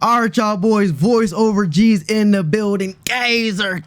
Alright, y'all boys, voice over G's in the building. Gazer.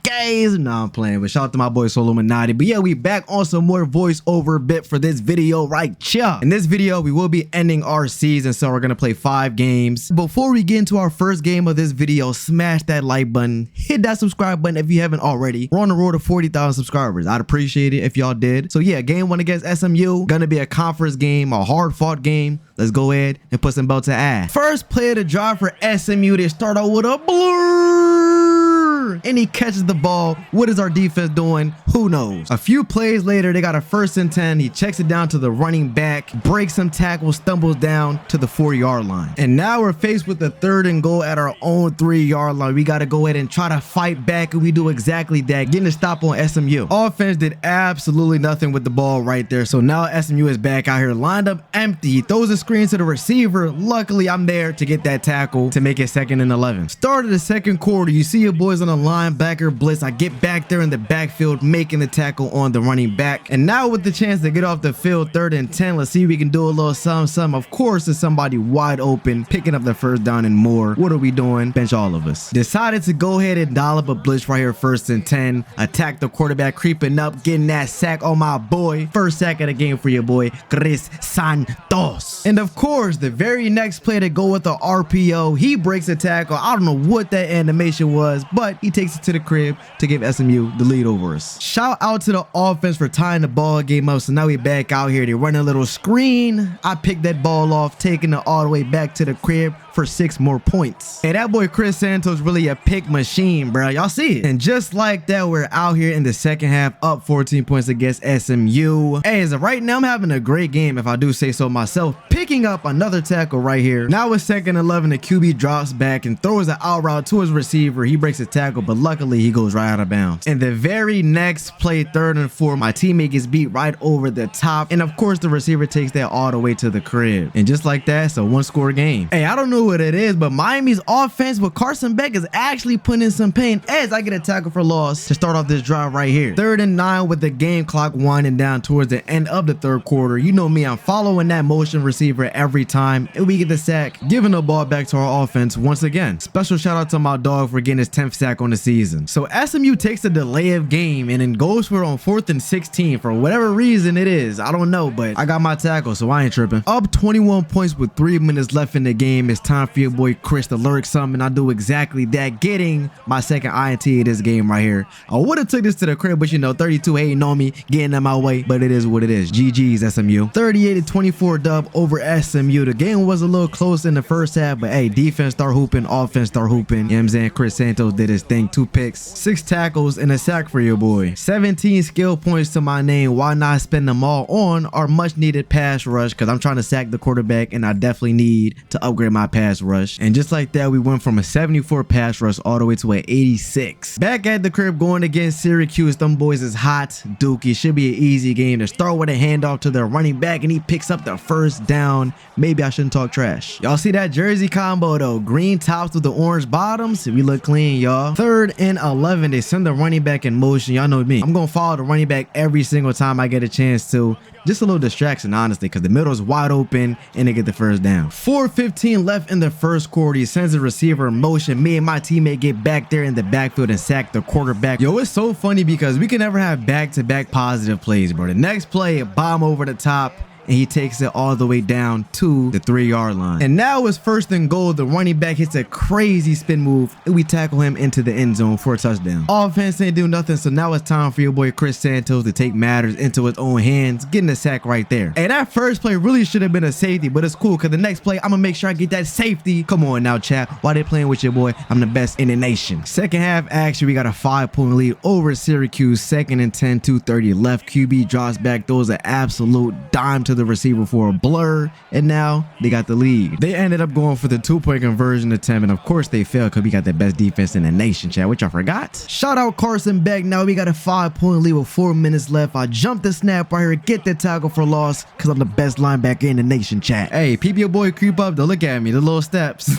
Nah, I'm playing, but shout out to my boy Illuminati. But yeah, we back on some more voiceover bit for this video right here. In this video, we will be ending our season, so we're gonna play 5 games. Before we get into our first game of this video, smash that like button, hit that subscribe button if you haven't already. We're on the road to 40,000 subscribers. I'd appreciate it if y'all did. So yeah, game 1 against SMU, gonna be a conference game, a hard-fought game. Let's go ahead and put some belt to ass. First player to drive for SMU, they start out with a blur, and he catches the ball. What is our defense doing? Who knows? A few plays later, they got a 1st and 10. He checks it down to the running back, breaks some tackles, stumbles down to the 4-yard line. And now we're faced with the 3rd and goal at our own 3-yard line. We got to go ahead and try to fight back, and we do exactly that, getting a stop on SMU. Offense did absolutely nothing with the ball right there. So now SMU is back out here, lined up empty. He throws a screen to the receiver. Luckily, I'm there to get that tackle to make it 2nd and 11. Start of the 2nd quarter, you see your boys on the linebacker blitz. I get back there in the backfield, making the tackle on the running back. And now with the chance to get off the field, 3rd and 10, let's see if we can do a little something. Of course, there's somebody wide open, picking up the 1st down and more. What are we doing? Bench all of us. Decided to go ahead and dial up a blitz right here, 1st and 10. Attack the quarterback, creeping up, getting that sack on my boy. First sack of the game for your boy, Chris Santos. And of course, the very next play to go with the RPO, he breaks a tackle. I don't know what that animation was, but he takes it to the crib to give SMU the lead over us. Shout out to the offense for tying the ball game up. So now we back out here. They run a little screen. I picked that ball off, taking it all the way back to the crib for 6 more points. Hey, that boy Chris Santos really a pick machine, bro. Y'all see it? And just like that, we're out here in the 2nd half, up 14 points against SMU. Hey, as of right now, I'm having a great game, if I do say so myself. Picking up another tackle right here. Now it's 2nd and 11. The QB drops back and throws an out route to his receiver. He breaks a tackle, but luckily he goes right out of bounds. And the very next play, 3rd and 4, my teammate gets beat right over the top. And of course, the receiver takes that all the way to the crib. And just like that, it's a 1-score game. Hey, I don't know what it is, but Miami's offense with Carson Beck is actually putting in some pain as I get a tackle for loss to start off this drive right here. 3rd and 9 with the game clock winding down towards the end of the 3rd quarter. You know me, I'm following that motion receiver every time, and we get the sack, giving the ball back to our offense once again. Special shout out to my dog for getting his 10th sack on the season. So SMU takes a delay of game and then goes for it on 4th and 16 for whatever reason it is. I don't know, but I got my tackle, so I ain't tripping. Up 21 points with 3 minutes left in the game. It's time for your boy Chris to lurk something. I do exactly that, getting my 2nd INT of this game right here. I would have took this to the crib, but you know, 32 hating on me, getting in my way, but it is what it is. GG's SMU. 38-24 dub over SMU. The game was a little close in the 1st half, but hey, defense start hooping, offense start hooping. You know what I'm saying? Chris Santos did his thing. 2 picks, 6 tackles, and a sack for your boy. 17 skill points to my name. Why not spend them all on our much needed pass rush? Because I'm trying to sack the quarterback, and I definitely need to upgrade my pass rush. And just like that, we went from a 74 pass rush all the way to an 86. Back at the crib going against Syracuse. Them boys is hot. Dookie. Should be an easy game to start with a handoff to the running back, and he picks up the 1st down. Maybe I shouldn't talk trash. Y'all see that jersey combo though? Green tops with the orange bottoms. We look clean, y'all. 3rd and 11. They send the running back in motion. Y'all know me. I'm gonna follow the running back every single time I get a chance to. Just a little distraction, honestly, because the middle is wide open and they get the 1st down. 4:15 left in the 1st quarter. He sends the receiver in motion. Me and my teammate get back there in the backfield and sack the quarterback. Yo, it's so funny because we can never have back-to-back positive plays, bro. The next play, a bomb over the top, and he takes it all the way down to the 3-yard line. And now it's 1st and goal. The running back hits a crazy spin move, and we tackle him into the end zone for a touchdown. Offense ain't do nothing, so now it's time for your boy Chris Santos to take matters into his own hands, getting a sack right there. And that first play really should have been a safety, but it's cool because the next play, I'm gonna make sure I get that safety. Come on now, chat. While they playing with your boy, I'm the best in the nation. 2nd half action, we got a 5-point lead over Syracuse. 2nd and 10, 2:30 left. QB drops back, throws an absolute dime to the receiver for a blur, and now they got the lead. They ended up going for the 2-point conversion attempt, and of course they failed because we got the best defense in the nation, chat, which I forgot. Shout out Carson Beck. Now we got a 5-point lead with 4 minutes left. I jumped the snap right here, get the tackle for loss because I'm the best linebacker in the nation, chat. Hey, peep your boy creep up though. Look at me, the little steps.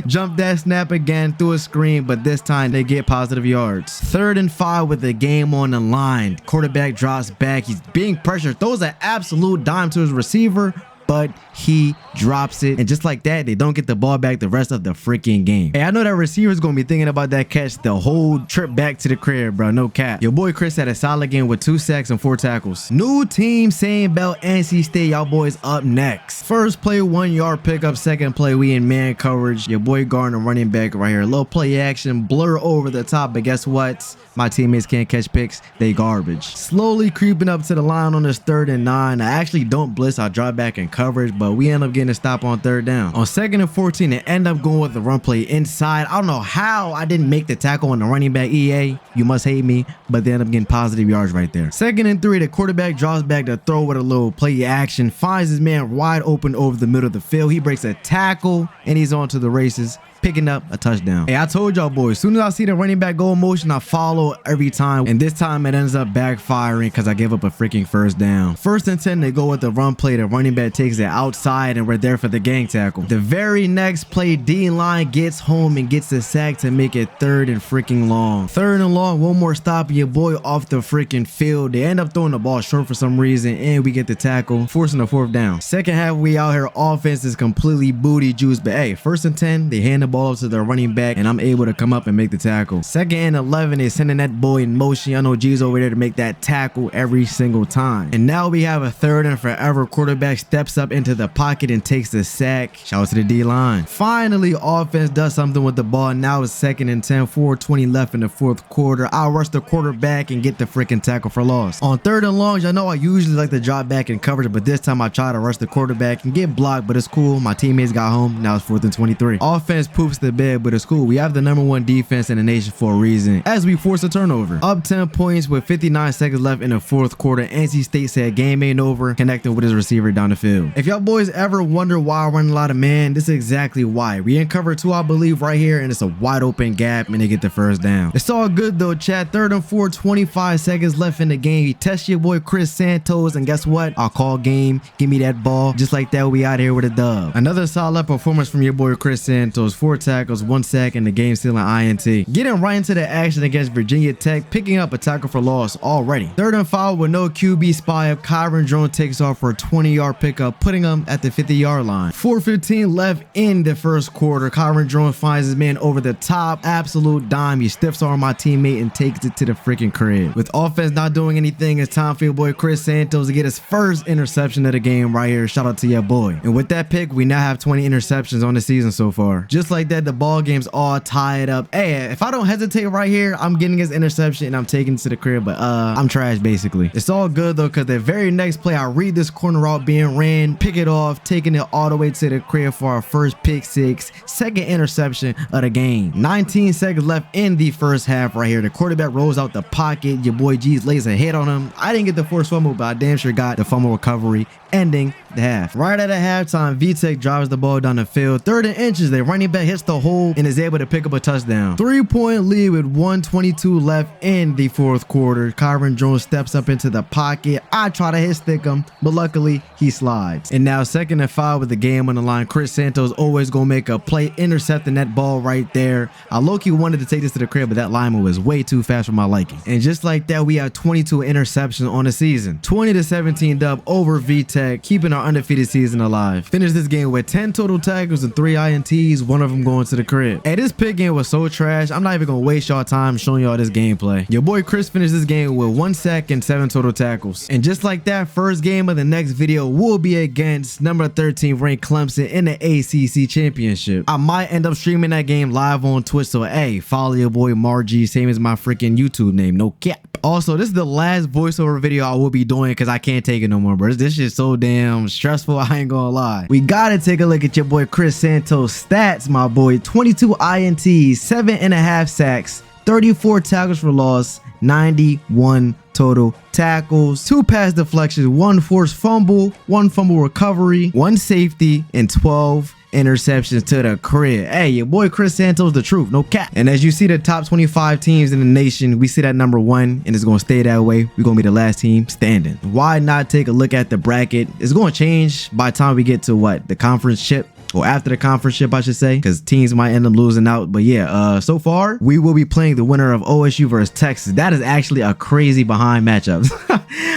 Jump that snap again, through a screen, but this time they get positive yards. 3rd and 5 with the game on the line. Quarterback drops back. He's being pressured, throws an absolute dime to his receiver. but he drops it. And just like that, they don't get the ball back the rest of the freaking game. Hey, I know that receiver's gonna be thinking about that catch the whole trip back to the crib, bro. No cap. Your boy Chris had a solid game with 2 sacks and 4 tackles. New team, same belt, NC State. Y'all boys up next. First play, 1 yard pickup. Second play, we in man coverage. Your boy Gardner running back right here. Little play action, blur over the top, but guess what? My teammates can't catch picks. They garbage. Slowly creeping up to the line on this 3rd and 9. I actually don't blitz. I drop back in coverage, but we end up getting a stop on 3rd down. On 2nd and 14, they end up going with the run play inside. I don't know how I didn't make the tackle on the running back. EA, you must hate me, but they end up getting positive yards right there. 2nd and 3, the quarterback draws back to throw with a little play action. Finds his man wide open over the middle of the field. He breaks a tackle, and he's on to the races, picking up a touchdown. Hey, I told y'all boys, as soon as I see the running back go in motion, I follow every time. And this time it ends up backfiring because I gave up a freaking 1st down. 1st and 10, they go with the run play. The running back takes it outside and we're there for the gang tackle. The very next play, D-line gets home and gets the sack to make it 3rd and freaking long. 3rd and long, one more stop, your boy off the freaking field. They end up throwing the ball short for some reason and we get the tackle, forcing the 4th down. Second half, we out here, offense is completely booty juice, but hey, 1st and 10, they hand the ball up to the running back and I'm able to come up and make the tackle. 2nd and 11, they sending that boy in motion. I know G's over there to make that tackle every single time. And now we have a 3rd and forever. Quarterback steps up into the pocket and takes the sack. Shout out to the D-line. Finally, offense does something with the ball. Now it's 2nd and 10, 4:20 left in the 4th quarter. I'll rush the quarterback and get the freaking tackle for loss. On 3rd and long, I know I usually like to drop back in coverage, but this time I try to rush the quarterback and get blocked, but it's cool. My teammates got home. Now it's 4th and 23. Offense poops the bed, but it's cool. We have the #1 defense in the nation for a reason, as we force a turnover. Up 10 points with 59 seconds left in the 4th quarter. NC State said game ain't over, connecting with his receiver down the field. If y'all boys ever wonder why I run a lot of man, this is exactly why. We in cover 2, I believe, right here, and it's a wide open gap, and they get the 1st down. It's all good though, chat. 3rd and 4, 25 seconds left in the game. He tests your boy Chris Santos, and guess what? I'll call game. Give me that ball. Just like that, we out here with a dub. Another solid performance from your boy Chris Santos. 4 tackles, 1 sack, and the game stealing INT. Getting right into the action against Virginia Tech, picking up a tackle for loss already. 3rd and 5 with no QB spy up. Kyron Drone takes off for a 20-yard pickup, putting him at the 50-yard line. 4:15 left in the 1st quarter. Kyron Drone finds his man over the top. Absolute dime. He stiffs on my teammate and takes it to the freaking crib. With offense not doing anything, it's time for your boy Chris Santos to get his 1st interception of the game right here. Shout out to your boy. And with that pick, we now have 20 interceptions on the season so far. Just like that, the ball game's all tied up. Hey, if I don't hesitate right here, I'm getting his interception and I'm taking it to the crib, but I'm trash basically. It's all good though, because the very next play, I read this corner route being ran, pick it off, taking it all the way to the crib for our 1st pick 6, 2nd interception of the game. 19 seconds left in the 1st half right here. The quarterback rolls out the pocket. Your boy G's lays a hit on him. I didn't get the forced fumble, but I damn sure got the fumble recovery, ending the half. Right at the halftime, VTech drives the ball down the field. 3rd and inches, the running back hits the hole and is able to pick up a touchdown. 3-point lead with 1:22 left in the 4th quarter. Kyron Jones steps up into the pocket. I try to hit stick him, but luckily he slides. And now 2nd and 5 with the game on the line. Chris Santos always gonna make a play, intercepting that ball right there. I low-key wanted to take this to the crib, but that lineman was way too fast for my liking. And just like that, we have 22 interceptions on the season. 20-17 dub over VTech, keeping our undefeated season alive. Finished this game with 10 total tackles and 3 INTs, one of them going to the crib. Hey, this pick game was so trash. I'm not even gonna waste y'all time showing y'all this gameplay. Your boy Chris finished this game with 1 sack and 7 total tackles. And just like that, first game of the next video will be against number 13 ranked Clemson in the ACC championship. I might end up streaming that game live on Twitch, so hey, follow your boy Margie, same as my freaking YouTube name, no cap. Also, this is the last voiceover video I will be doing because I can't take it no more, bro. This shit's so damn stressful, I ain't gonna lie. We gotta take a look at your boy Chris Santos' stats, my boy. 22 INTs, 7.5 sacks, 34 tackles for loss, 91 total tackles, 2 pass deflections, 1 forced fumble, 1 fumble recovery, 1 safety, and 12 interceptions to the crib. Hey, your boy Chris Santos, the truth, no cap. And as you see the top 25 teams in the nation, we see that #1, and it's gonna stay that way. We're gonna be the last team standing. Why not take a look at the bracket? It's gonna change by the time we get to what, the conference chip. or after the conference-ship, I should say, because teams might end up losing out. But yeah, so far we will be playing the winner of OSU versus Texas. That is actually a crazy behind matchup.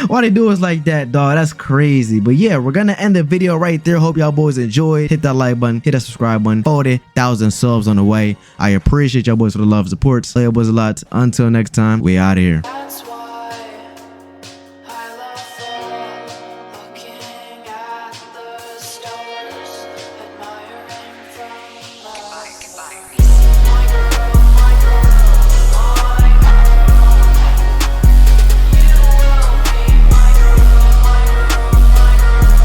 Why they do us like that, dog? That's crazy. But yeah, we're gonna end the video right there. Hope y'all boys enjoyed. Hit that like button, hit that subscribe button. 40,000 subs on the way. I appreciate y'all boys for the love and support. Love y'all boys a lot. Until next time, we out of here.